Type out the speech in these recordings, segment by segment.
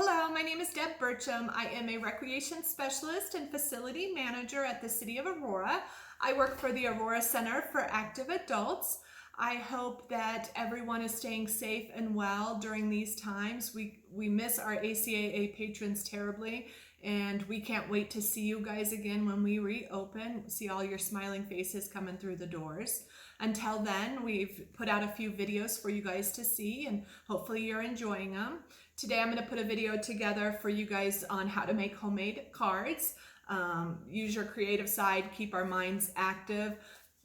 Hello, my name is Deb Burcham. I am a recreation specialist and facility manager at the City of Aurora. I work for the Aurora Center for Active Adults. I hope that everyone is staying safe and well during these times. We miss our ACAA patrons terribly, and we can't wait to see you guys again when we reopen. See all your smiling faces coming through the doors. Until then, we've put out a few videos for you guys to see, and hopefully you're enjoying them. Today I'm going to put a video together for you guys on how to make homemade cards. Use your creative side, keep our minds active.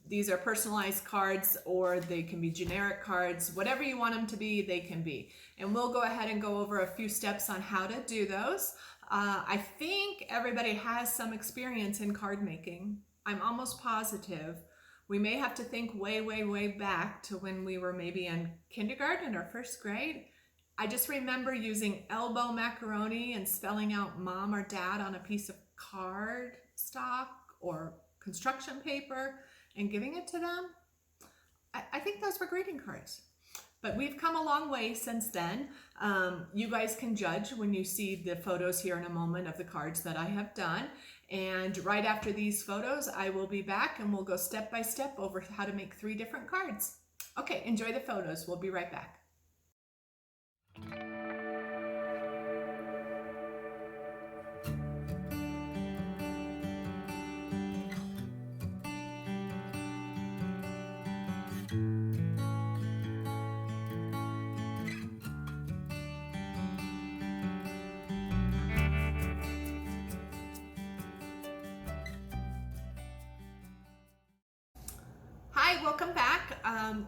These are personalized cards, or they can be generic cards. Whatever you want them to be, they can be. And we'll go ahead and go over a few steps on how to do those. I think everybody has some experience in card making. I'm almost positive. We may have to think way, way, way back to when we were maybe in kindergarten or first grade. I just remember using elbow macaroni and spelling out mom or dad on a piece of card stock or construction paper and giving it to them. I think those were greeting cards. But we've come a long way since then. You guys can judge when you see the photos here in a moment of the cards that I have done. And right after these photos, I will be back and we'll go step by step over how to make 3 different cards. Okay, enjoy the photos. We'll be right back. Hi, welcome back.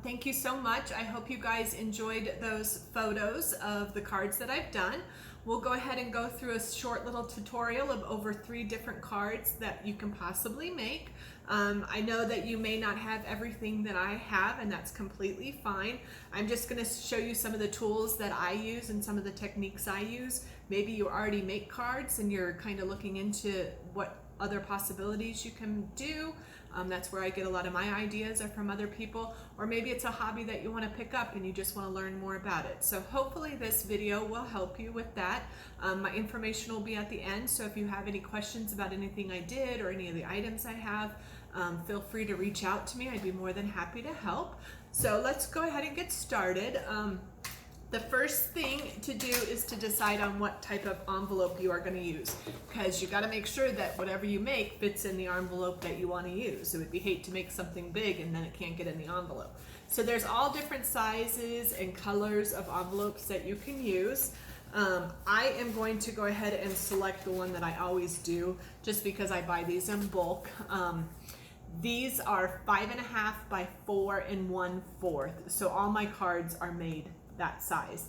Thank you so much. I hope you guys enjoyed those photos of the cards that I've done. We'll go ahead and go through a short little tutorial of over 3 different cards that you can possibly make. I know that you may not have everything that I have, and that's completely fine. I'm just going to show you some of the tools that I use and some of the techniques I use. Maybe you already make cards and you're kind of looking into what other possibilities you can do. That's where I get a lot of my ideas are from other people, or maybe it's a hobby that you want to pick up and you just want to learn more about it. So hopefully this video will help you with that. My information will be at the end, so if you have any questions about anything I did or any of the items I have, feel free to reach out to me. I'd be more than happy to help. So let's go ahead and get started. The first thing to do is to decide on what type of envelope you are going to use, because you got to make sure that whatever you make fits in the envelope that you want to use. It would be hate to make something big and then it can't get in the envelope. So there's all different sizes and colors of envelopes that you can use. I am going to go ahead and select the one that I always do, just because I buy these in bulk. These are 5.5 by 4 1/4, so all my cards are made that size.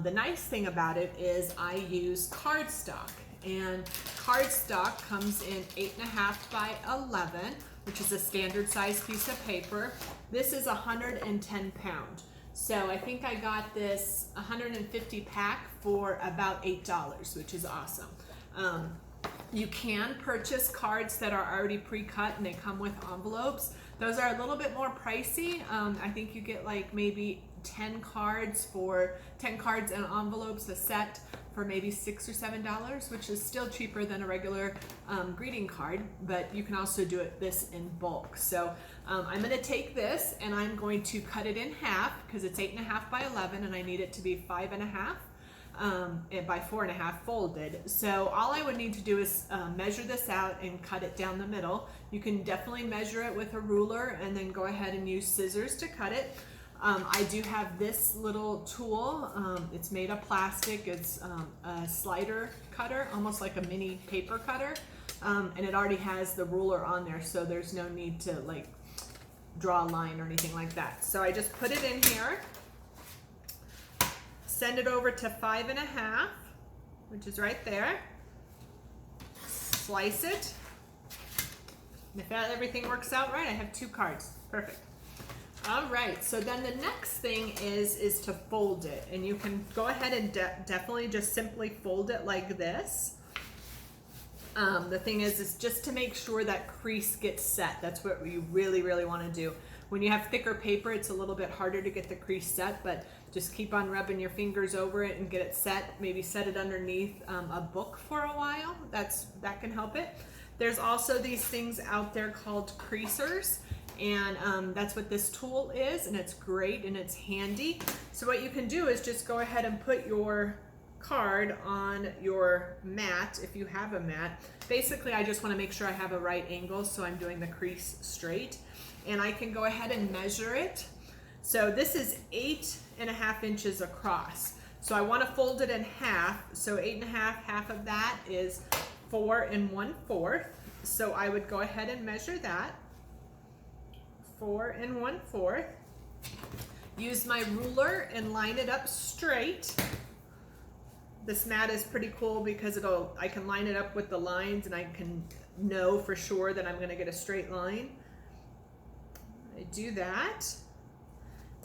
The nice thing about it is I use cardstock, and cardstock comes in 8.5 by 11, which is a standard size piece of paper. This is 110 pound. So I think I got this 150 pack for about $8, which is awesome. You can purchase cards that are already pre-cut and they come with envelopes. Those are a little bit more pricey. I think you get like maybe 10 cards and envelopes a set for maybe $6 or $7, which is still cheaper than a regular greeting card, but you can also do this in bulk. So I'm going to take this and I'm going to cut it in half, because it's 8.5 by 11 and I need it to be 5.5 by 4.5 folded. So all I would need to do is measure this out and cut it down the middle. You can definitely measure it with a ruler and then go ahead and use scissors to cut it. I do have this little tool. It's made of plastic. It's a slider cutter, almost like a mini paper cutter, and it already has the ruler on there, so there's no need to like draw a line or anything like that. So I just put it in here, send it over to 5.5, which is right there, slice it, and if everything works out right, I have 2 cards. Perfect. All right, so then the next thing is to fold it, and you can go ahead and definitely just simply fold it like this. The thing is just to make sure that crease gets set. That's what you really, really want to do. When you have thicker paper, it's a little bit harder to get the crease set, but Just keep on rubbing your fingers over it and get it set. Maybe set it underneath a book for a while. That can help it. There's also these things out there called creasers, and that's what this tool is, and it's great and it's handy. So what you can do is just go ahead and put your card on your mat if you have a mat. Basically, I just want to make sure I have a right angle, so I'm doing the crease straight, and I can go ahead and measure it. So this is 8.5 inches across. So I want to fold it in half. So 8.5, half of that is 4 1/4. So I would go ahead and measure that. 4 1/4. Use my ruler and line it up straight. This mat is pretty cool because I can line it up with the lines, and I can know for sure that I'm going to get a straight line. I do that.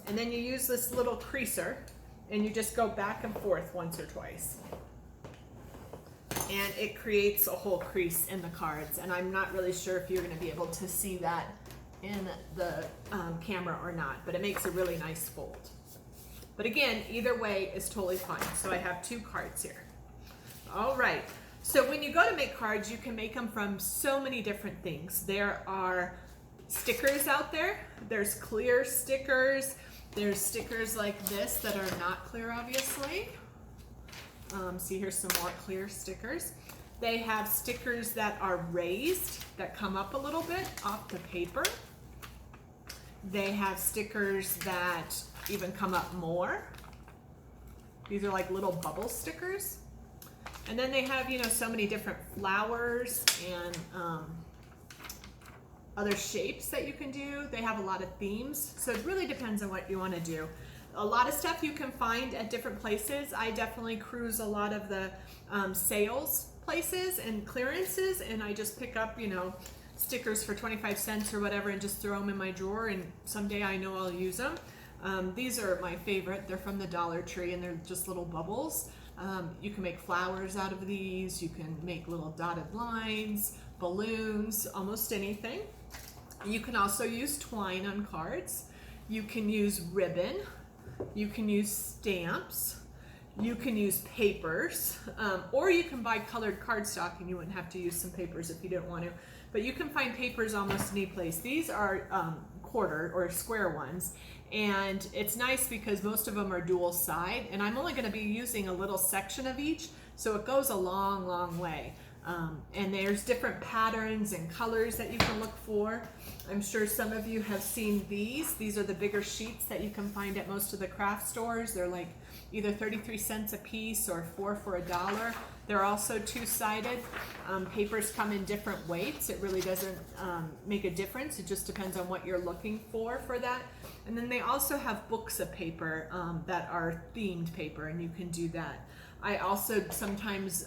And then you use this little creaser and you just go back and forth once or twice. And it creates a whole crease in the cards. And I'm not really sure if you're going to be able to see that in the camera or not, but it makes a really nice fold. But again, either way is totally fine. So I have 2 cards here. All right. So when you go to make cards, you can make them from so many different things. There are stickers out there. There's clear stickers. There's stickers like this that are not clear, obviously. See, here's some more clear stickers. They have stickers that are raised, that come up a little bit off the paper. They have stickers that even come up more. These are like little bubble stickers. And then they have, you know, so many different flowers and other shapes that you can do. They have a lot of themes, so it really depends on what you want to do. A lot of stuff you can find at different places. I definitely cruise a lot of the sales places and clearances, and I just pick up, you know, stickers for 25 cents or whatever and just throw them in my drawer, and someday I know I'll use them. These are my favorite. They're from the Dollar Tree, and they're just little bubbles. You can make flowers out of these. You can make little dotted lines, balloons, almost anything. You can also use twine on cards. You can use ribbon. You can use stamps. You can use papers, or you can buy colored cardstock, and you wouldn't have to use some papers if you didn't want to. But you can find papers almost any place. These are quarter or square ones, and it's nice because most of them are dual side, and I'm only going to be using a little section of each, so it goes a long, long way. And there's different patterns and colors that you can look for. I'm sure some of you have seen these. These are the bigger sheets that you can find at most of the craft stores. They're like either 33 cents a piece or 4 for $1. They're also two-sided. Papers come in different weights. It really doesn't make a difference. It just depends on what you're looking for that. And then they also have books of paper that are themed paper, and you can do that. I also sometimes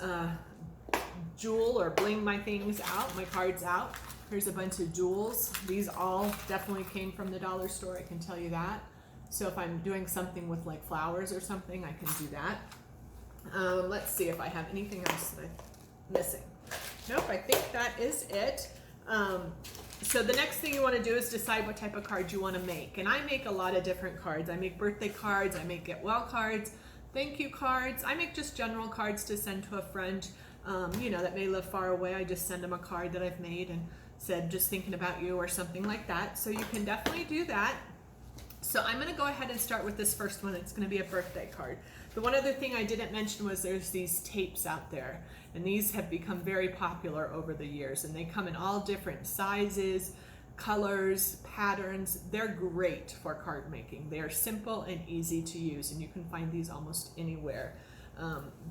jewel or bling my things out, my cards out. Here's a bunch of jewels. These all definitely came from the dollar store, I can tell you that. So if I'm doing something with like flowers or something, I can do that. Let's see if I have anything else that I'm missing. Nope, I think that is it. So the next thing you want to do is decide what type of card you want to make. And I make a lot of different cards. I make birthday cards, I make get well cards, thank you cards. I make just general cards to send to a friend, you know, that may live far away. I just send them a card that I've made and said, just thinking about you or something like that. So you can definitely do that. So I'm going to go ahead and start with this first one. It's going to be a birthday card. The one other thing I didn't mention was there's these tapes out there, and these have become very popular over the years, and they come in all different sizes, colors, patterns. They're great for card making. They are simple and easy to use, and you can find these almost anywhere.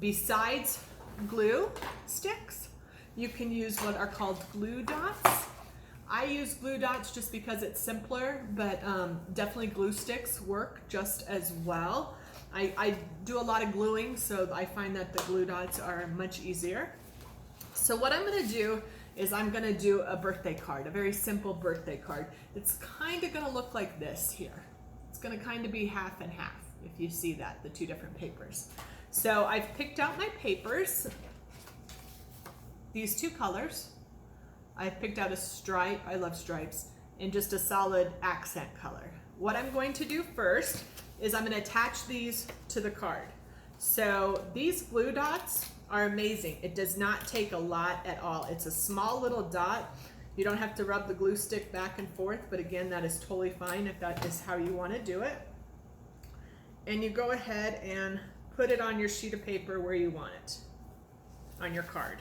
Besides glue sticks, you can use what are called glue dots. I use glue dots just because it's simpler, but definitely glue sticks work just as well. I do a lot of gluing, so I find that the glue dots are much easier. So what I'm going to do is I'm going to do a birthday card, a very simple birthday card. It's kind of going to look like this here. It's going to kind of be half and half, if you see that, the two different papers. So I've picked out my papers, these two colors. I've picked out a stripe, I love stripes, and just a solid accent color. What I'm going to do first is I'm gonna attach these to the card. So these glue dots are amazing. It does not take a lot at all. It's a small little dot. You don't have to rub the glue stick back and forth, but again, that is totally fine if that is how you want to do it. And you go ahead and put it on your sheet of paper where you want it, on your card.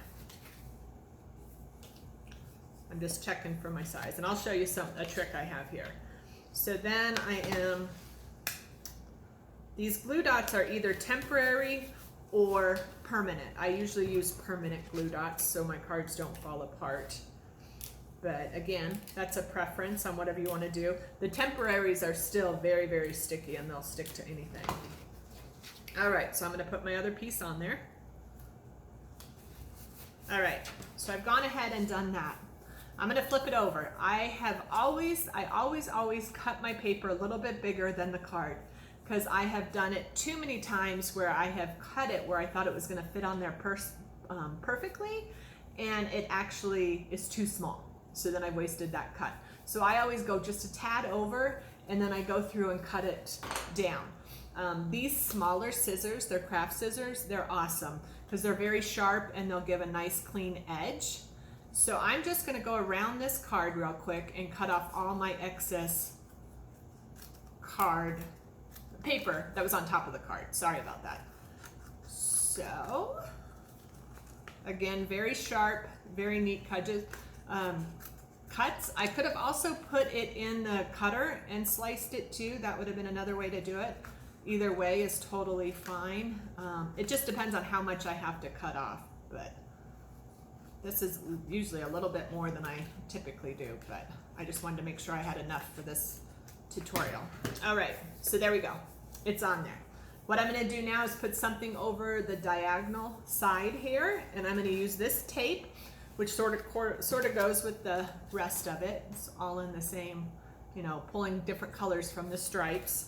I'm just checking for my size, and I'll show you a trick I have here. So then these glue dots are either temporary or permanent. I usually use permanent glue dots so my cards don't fall apart. But again, that's a preference on whatever you want to do. The temporaries are still very, very sticky and they'll stick to anything. All right, so I'm going to put my other piece on there. All right, so I've gone ahead and done that. I'm going to flip it over. I always cut my paper a little bit bigger than the card, because I have done it too many times where I have cut it where I thought it was going to fit on there perfectly, and it actually is too small. So then I wasted that cut. So I always go just a tad over, and then I go through and cut it down. These smaller scissors, they're craft scissors, they're awesome because they're very sharp and they'll give a nice clean edge. So I'm just going to go around this card real quick and cut off all my excess card paper that was on top of the card. Sorry about that. So again, very sharp, very neat cuts. I could have also put it in the cutter and sliced it too. That would have been another way to do it. Either way is totally fine. It just depends on how much I have to cut off, but this is usually a little bit more than I typically do, but I just wanted to make sure I had enough for this tutorial. All right, so there we go. It's on there. What I'm going to do now is put something over the diagonal side here, and I'm going to use this tape, which sort of goes with the rest of it. It's all in the same, you know, pulling different colors from the stripes.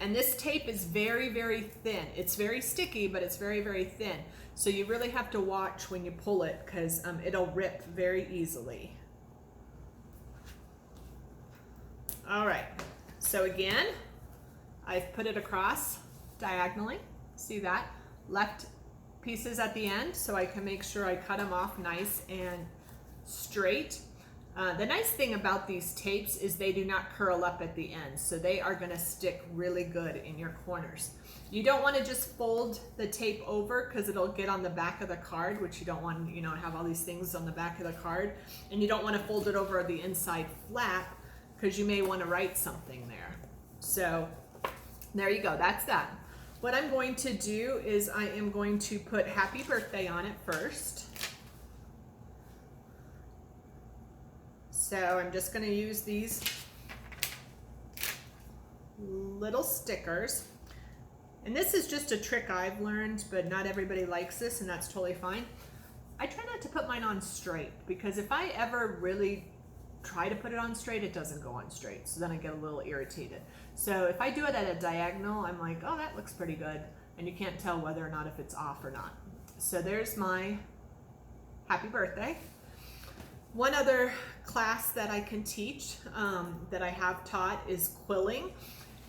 And this tape is very, very thin. It's very sticky, but it's very, very thin. So you really have to watch when you pull it, because it'll rip very easily. All right, so again, I've put it across diagonally. See that? Left pieces at the end so I can make sure I cut them off nice and straight. The nice thing about these tapes is they do not curl up at the end, so they are going to stick really good in your corners. You don't want to just fold the tape over because it'll get on the back of the card, which you don't want, you know, have all these things on the back of the card, and you don't want to fold it over the inside flap because you may want to write something there. So there you go, that's that. What I'm going to do is I am going to put happy birthday on it first. So I'm just going to use these little stickers. And this is just a trick I've learned, but not everybody likes this, and that's totally fine. I try not to put mine on straight, because if I ever really try to put it on straight, it doesn't go on straight. So then I get a little irritated. So if I do it at a diagonal, I'm like, oh, that looks pretty good. And you can't tell whether or not if it's off or not. So there's my happy birthday. One other class that I can teach that I have taught is quilling.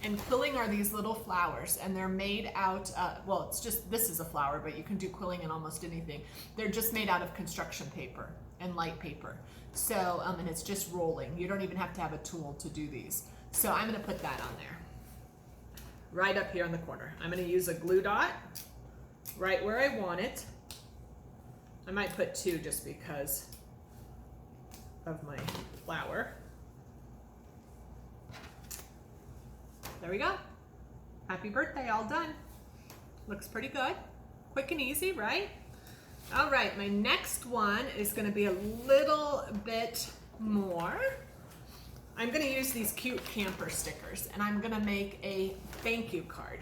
And quilling are these little flowers, and they're made out, well, it's just, this is a flower, but you can do quilling in almost anything. They're just made out of construction paper and light paper. So, and it's just rolling. You don't even have to have a tool to do these. So I'm gonna put that on there, right up here in the corner. I'm gonna use a glue dot right where I want it. I might put two just because of my flower. There we go. Happy birthday, all done. Looks pretty good. Quick and easy, right? All right, my next one is gonna be a little bit more. I'm gonna use these cute camper stickers, and I'm gonna make a thank you card.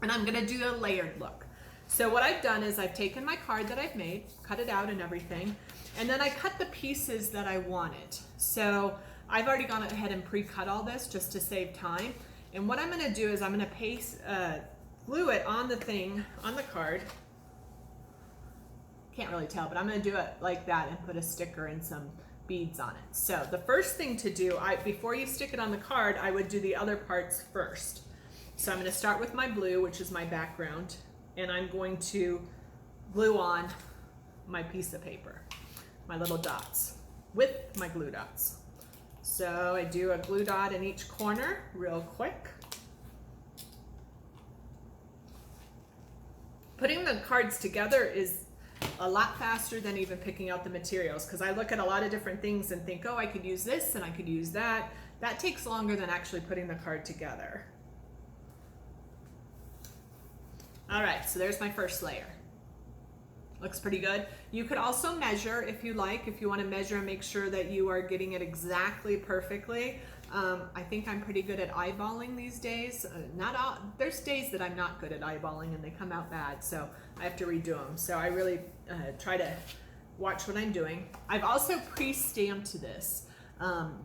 And I'm gonna do a layered look. So what I've done is I've taken my card that I've made, cut it out and everything, and then I cut the pieces that I wanted. So I've already gone ahead and pre-cut all this just to save time. And what I'm gonna do is I'm gonna glue it on the thing, on the card. Can't really tell, but I'm gonna do it like that and put a sticker and some beads on it. So the first thing to do, before you stick it on the card, I would do the other parts first. So I'm going to start with my blue, which is my background, and I'm going to glue on my piece of paper, my little dots, with my glue dots. So I do a glue dot in each corner real quick. Putting the cards together is a lot faster than even picking out the materials, because I look at a lot of different things and think, oh, I could use this and I could use that. That takes longer than actually putting the card together. All right, so there's my first layer. Looks pretty good. You could also measure if you like, if you want to measure and make sure that you are getting it exactly perfectly. I think I'm pretty good at eyeballing these days. There's days that I'm not good at eyeballing and they come out bad, so I have to redo them. So I really try to watch what I'm doing. I've also pre-stamped this.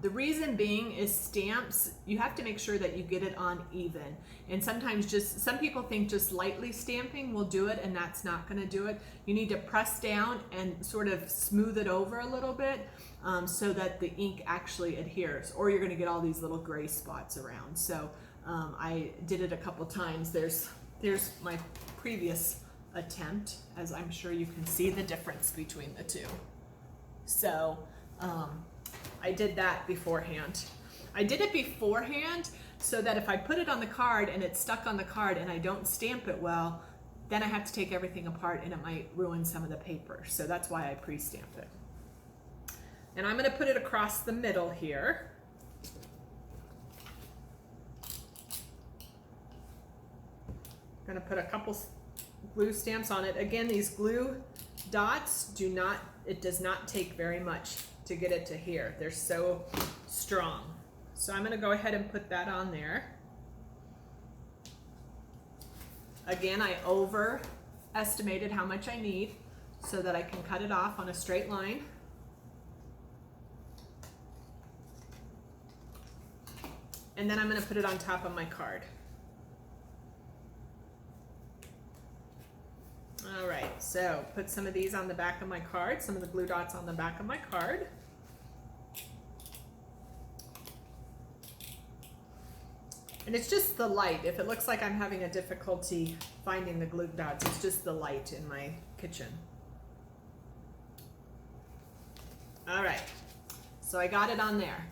The reason being is stamps, you have to make sure that you get it on even. And sometimes some people think just lightly stamping will do it, and that's not going to do it. You need to press down and sort of smooth it over a little bit so that the ink actually adheres, or you're going to get all these little gray spots around. So I did it a couple times. There's my previous attempt, as I'm sure you can see the difference between the two. So I did that beforehand. I did it beforehand so that if I put it on the card and it's stuck on the card and I don't stamp it well, then I have to take everything apart and it might ruin some of the paper. So that's why I pre-stamped it. And I'm going to put it across the middle here. I'm going to put a couple glue stamps on it. Again, these glue dots it does not take very much to get it to here. They're so strong. So I'm going to go ahead and put that on there. Again, I overestimated how much I need so that I can cut it off on a straight line. And then I'm going to put it on top of my card. All right, so put some of these on the back of my card, some of the glue dots on the back of my card. And it's just the light. If it looks like I'm having a difficulty finding the glue dots, it's just the light in my kitchen. All right, so I got it on there.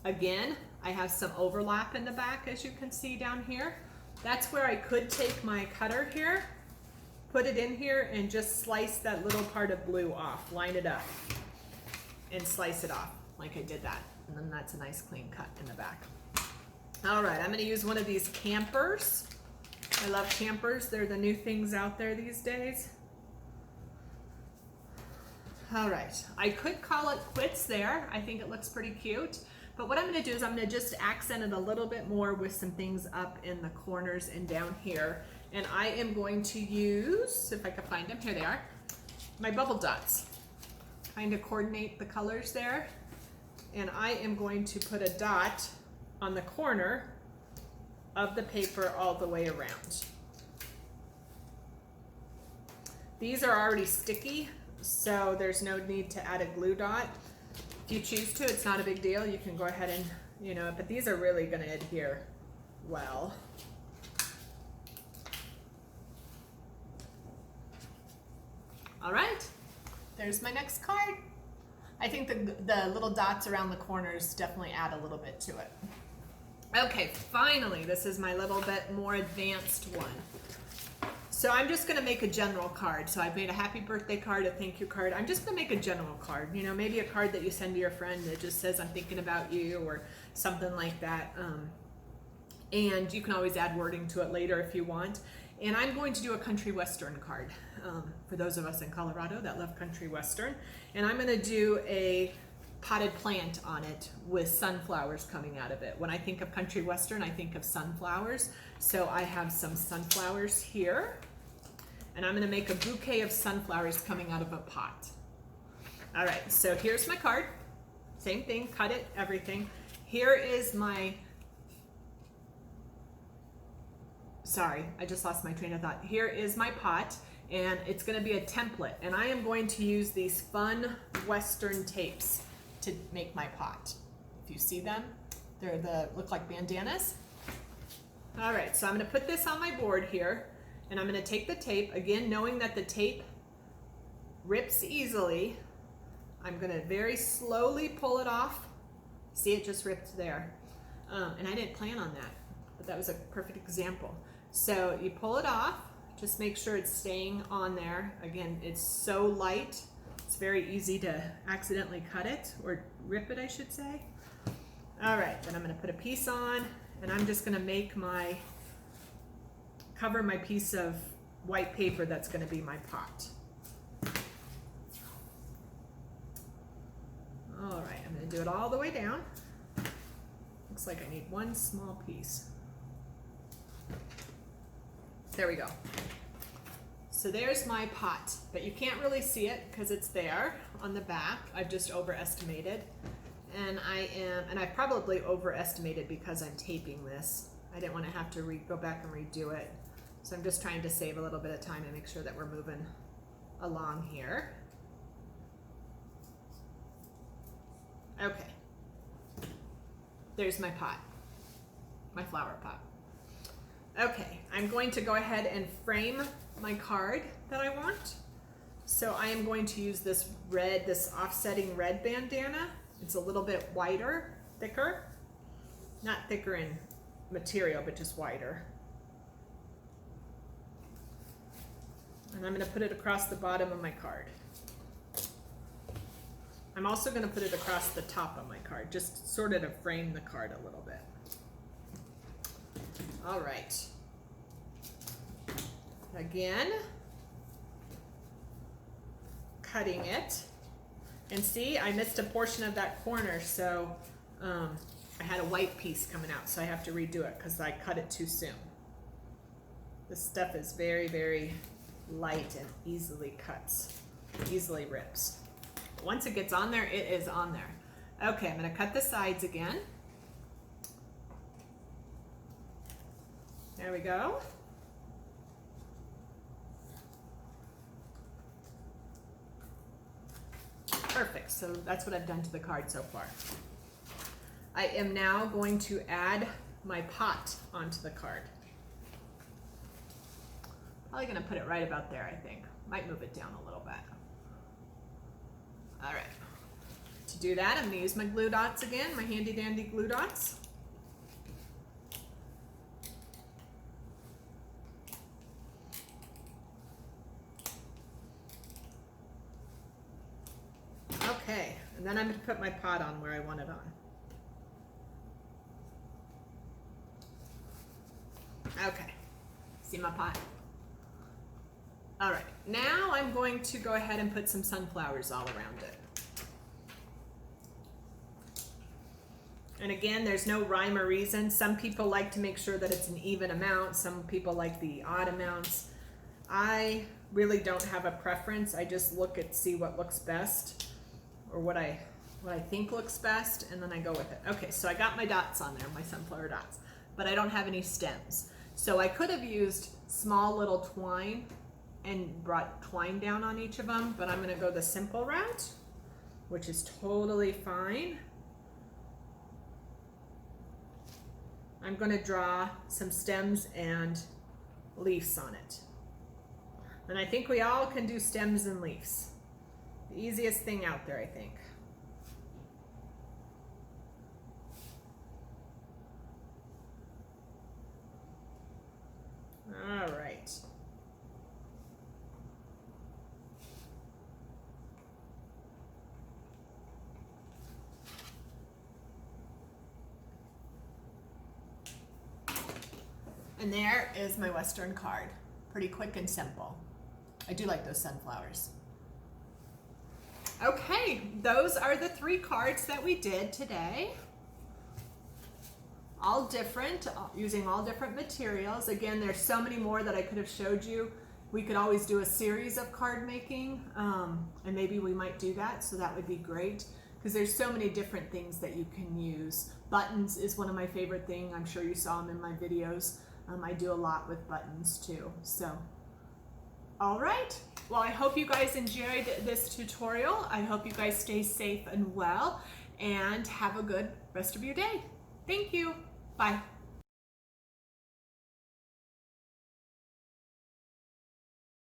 Again, I have some overlap in the back, as you can see down here. That's where I could take my cutter here, put it in here, and just slice that little part of blue off, line it up, and slice it off like I did that. And then that's a nice clean cut in the back. All right, I'm going to use one of these campers. I love campers. They're the new things out there these days. All right, I could call it quits there. I think it looks pretty cute. But what I'm going to do is I'm going to just accent it a little bit more with some things up in the corners and down here. And I am going to use, if I can find them, here they are, my bubble dots. Kind of coordinate the colors there. And I am going to put a dot on the corner of the paper all the way around. These are already sticky, so there's no need to add a glue dot. If you choose to, it's not a big deal. You can go ahead and, but these are really going to adhere well. All right, there's my next card. I think the little dots around the corners definitely add a little bit to it. Okay, finally, this is my little bit more advanced one. So I'm just going to make a general card. So I've made a happy birthday card, a thank you card. I'm just going to make a general card. Maybe a card that you send to your friend that just says, I'm thinking about you, or something like that. And you can always add wording to it later if you want. And I'm going to do a country western card for those of us in Colorado that love country western. And I'm going to do a potted plant on it with sunflowers coming out of it. When I think of country western, I think of sunflowers. So I have some sunflowers here, and I'm going to make a bouquet of sunflowers coming out of a pot. All right, so here's my card. Same thing, cut it, everything. Here is my, sorry, I just lost my train of thought. Here is my pot, and it's going to be a template, and I am going to use these fun western tapes to make my pot. If you see them, look like bandanas. All right, so I'm gonna put this on my board here, and I'm gonna take the tape, again, knowing that the tape rips easily. I'm gonna very slowly pull it off. See, it just ripped there. And I didn't plan on that, but that was a perfect example. So you pull it off, just make sure it's staying on there. Again, it's so light, it's very easy to accidentally cut it, or rip it, I should say. All right, then I'm gonna put a piece on, and I'm just gonna cover my piece of white paper that's gonna be my pot. All right, I'm gonna do it all the way down. Looks like I need one small piece. There we go. So there's my pot, but you can't really see it because it's there on the back. I've just overestimated. And I probably overestimated because I'm taping this. I didn't want to have to go back and redo it. So I'm just trying to save a little bit of time and make sure that we're moving along here. Okay. There's my pot, my flower pot. Okay, I'm going to go ahead and frame my card that I want. So I am going to use this offsetting red bandana. It's a little bit wider, thicker. Not thicker in material, but just wider. And I'm gonna put it across the bottom of my card. I'm also gonna put it across the top of my card, just sort of to frame the card a little bit. All right. Again, cutting it. And see, I missed a portion of that corner, so I had a white piece coming out, so I have to redo it because I cut it too soon. This stuff is very, very light and easily cuts, easily rips. Once it gets on there, it is on there. Okay, I'm gonna cut the sides again. There we go. Perfect, so that's what I've done to the card so far. I am now going to add my pot onto the card. Probably gonna put it right about there, I think. Might move it down a little bit. All right, to do that, I'm gonna use my glue dots again, my handy dandy glue dots. Okay, and then I'm going to put my pot on where I want it on. Okay, see my pot? All right, now I'm going to go ahead and put some sunflowers all around it. And again, there's no rhyme or reason. Some people like to make sure that it's an even amount. Some people like the odd amounts. I really don't have a preference. I just see what looks best, or what I think looks best, and then I go with it. Okay, so I got my dots on there, my sunflower dots, but I don't have any stems. So I could have used small little twine and brought twine down on each of them, but I'm gonna go the simple route, which is totally fine. I'm gonna draw some stems and leaves on it. And I think we all can do stems and leaves. The easiest thing out there, I think. All right. And there is my Western card. Pretty quick and simple. I do like those sunflowers. Okay, those are the 3 cards that we did today. All different, using all different materials. Again, there's so many more that I could have showed you. We could always do a series of card making, and maybe we might do that, so that would be great, because there's so many different things that you can use. Buttons is one of my favorite things. I'm sure you saw them in my videos. I do a lot with buttons too. So All right. Well, I hope you guys enjoyed this tutorial. I hope you guys stay safe and well, and have a good rest of your day. Thank you. Bye.